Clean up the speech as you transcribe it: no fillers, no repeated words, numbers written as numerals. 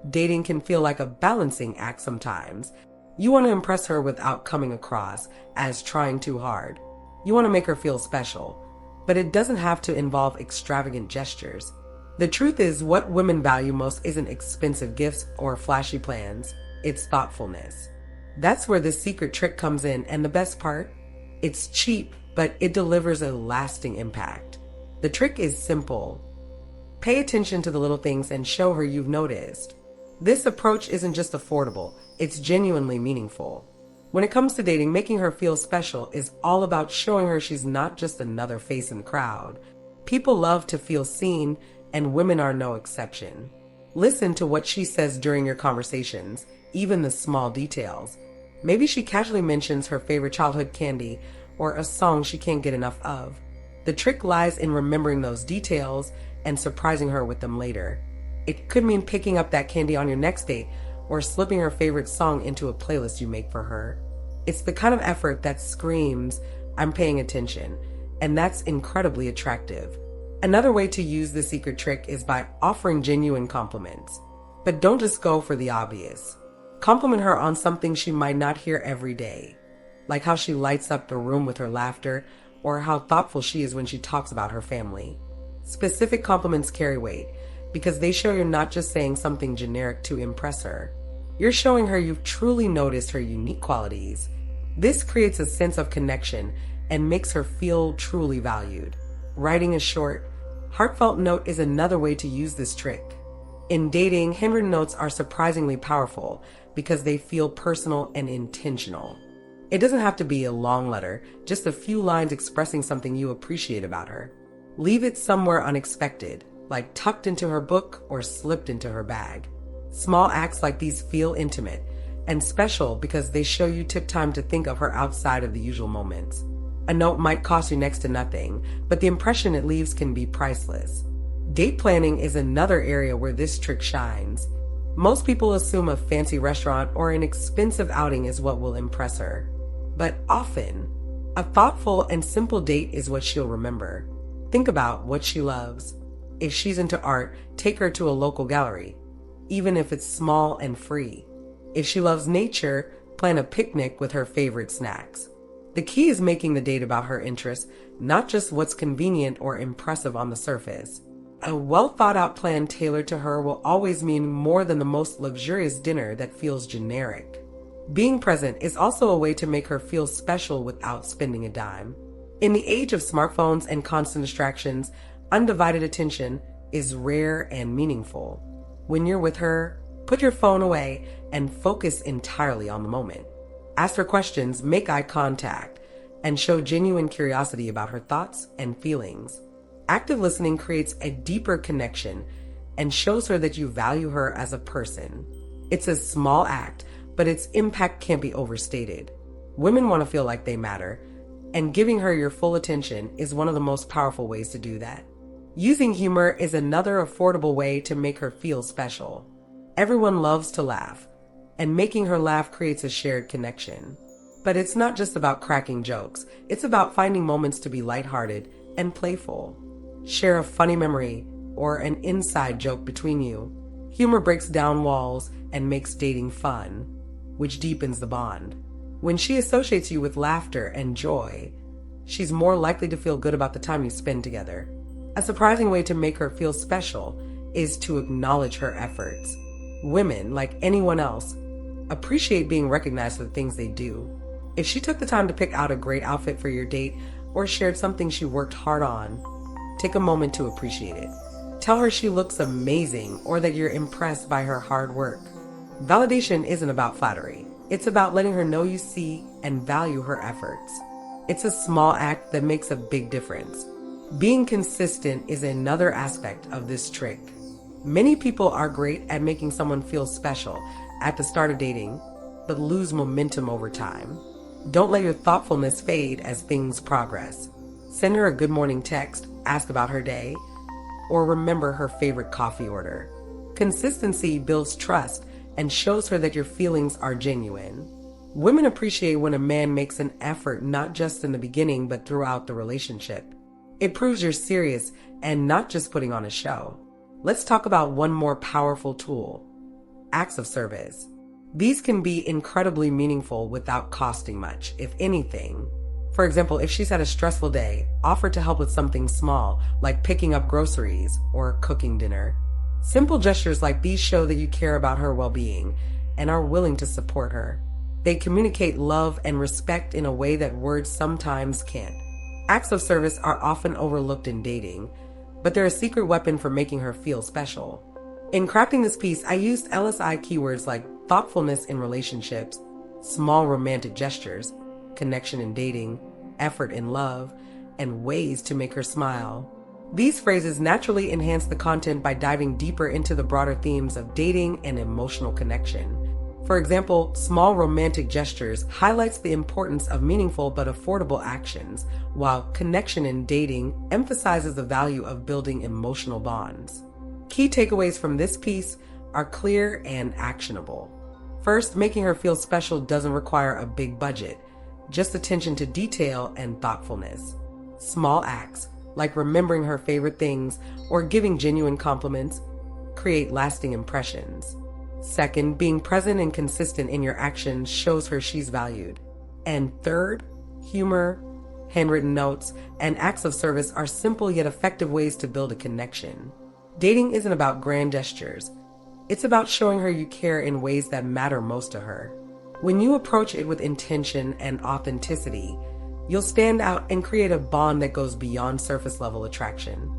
dating can feel like a balancing act sometimes. You want to impress her without coming across as trying too hard. You want to make her feel special, but it doesn't have to involve extravagant gestures. The truth is, what women value most isn't expensive gifts or flashy plans, it's thoughtfulness. That's where the secret trick comes in, and the best part? It's cheap, but it delivers a lasting impact. The trick is simple. Pay attention to the little things and show her you've noticed. This approach isn't just affordable, it's genuinely meaningful. When it comes to dating, making her feel special is all about showing her she's not just another face in the crowd. People love to feel seen, and women are no exception. Listen to what she says during your conversations, even the small details. Maybe she casually mentions her favorite childhood candy or a song she can't get enough of. The trick lies in remembering those details and surprising her with them later. It could mean picking up that candy on your next date or slipping her favorite song into a playlist you make for her. It's the kind of effort that screams, "I'm paying attention," and that's incredibly attractive. Another way to use the secret trick is by offering genuine compliments. But don't just go for the obvious. Compliment her on something she might not hear every day, like how she lights up the room with her laughter or how thoughtful she is when she talks about her family. Specific compliments carry weight because they show you're not just saying something generic to impress her. You're showing her you've truly noticed her unique qualities. This creates a sense of connection and makes her feel truly valued. Writing a short, heartfelt note is another way to use this trick. In dating, handwritten notes are surprisingly powerful because they feel personal and intentional. It doesn't have to be a long letter, just a few lines expressing something you appreciate about her. Leave it somewhere unexpected, like tucked into her book or slipped into her bag. Small acts like these feel intimate and special because they show you took time to think of her outside of the usual moments. A note might cost you next to nothing, but the impression it leaves can be priceless. Date planning is another area where this trick shines. Most people assume a fancy restaurant or an expensive outing is what will impress her. But often, a thoughtful and simple date is what she'll remember. Think about what she loves. If she's into art, take her to a local gallery, even if it's small and free. If she loves nature, plan a picnic with her favorite snacks. The key is making the date about her interests, not just what's convenient or impressive on the surface. A well-thought-out plan tailored to her will always mean more than the most luxurious dinner that feels generic. Being present is also a way to make her feel special without spending a dime. In the age of smartphones and constant distractions, undivided attention is rare and meaningful. When you're with her, put your phone away and focus entirely on the moment. Ask her questions, make eye contact, and show genuine curiosity about her thoughts and feelings. Active listening creates a deeper connection and shows her that you value her as a person. It's a small act, but its impact can't be overstated. Women want to feel like they matter, and giving her your full attention is one of the most powerful ways to do that. Using humor is another affordable way to make her feel special. Everyone loves to laugh, and making her laugh creates a shared connection. But it's not just about cracking jokes. It's about finding moments to be lighthearted and playful. Share a funny memory or an inside joke between you. Humor breaks down walls and makes dating fun, which deepens the bond. When she associates you with laughter and joy, she's more likely to feel good about the time you spend together. A surprising way to make her feel special is to acknowledge her efforts. Women, like anyone else, appreciate being recognized for the things they do. If she took the time to pick out a great outfit for your date or shared something she worked hard on, take a moment to appreciate it. Tell her she looks amazing or that you're impressed by her hard work. Validation isn't about flattery. It's about letting her know you see and value her efforts. It's a small act that makes a big difference. Being consistent is another aspect of this trick. Many people are great at making someone feel special at the start of dating, but lose momentum over time. Don't let your thoughtfulness fade as things progress. Send her a good morning text, ask about her day, or remember her favorite coffee order. Consistency builds trust and shows her that your feelings are genuine. Women appreciate when a man makes an effort not just in the beginning but throughout the relationship. It proves you're serious and not just putting on a show. Let's talk about one more powerful tool: acts of service. These can be incredibly meaningful without costing much, if anything. For example, if she's had a stressful day, offer to help with something small, like picking up groceries or cooking dinner. Simple gestures like these show that you care about her well-being and are willing to support her. They communicate love and respect in a way that words sometimes can't. Acts of service are often overlooked in dating, but they're a secret weapon for making her feel special. In crafting this piece, I used LSI keywords like thoughtfulness in relationships, small romantic gestures, connection in dating, effort in love, and ways to make her smile. These phrases naturally enhance the content by diving deeper into the broader themes of dating and emotional connection. For example, small romantic gestures highlights the importance of meaningful but affordable actions, while connection in dating emphasizes the value of building emotional bonds. Key takeaways from this piece are clear and actionable. First, making her feel special doesn't require a big budget, just attention to detail and thoughtfulness. Small acts, like remembering her favorite things or giving genuine compliments, create lasting impressions. Second, being present and consistent in your actions shows her she's valued. And third, humor, handwritten notes, and acts of service are simple yet effective ways to build a connection. Dating isn't about grand gestures. It's about showing her you care in ways that matter most to her. When you approach it with intention and authenticity, you'll stand out and create a bond that goes beyond surface level attraction.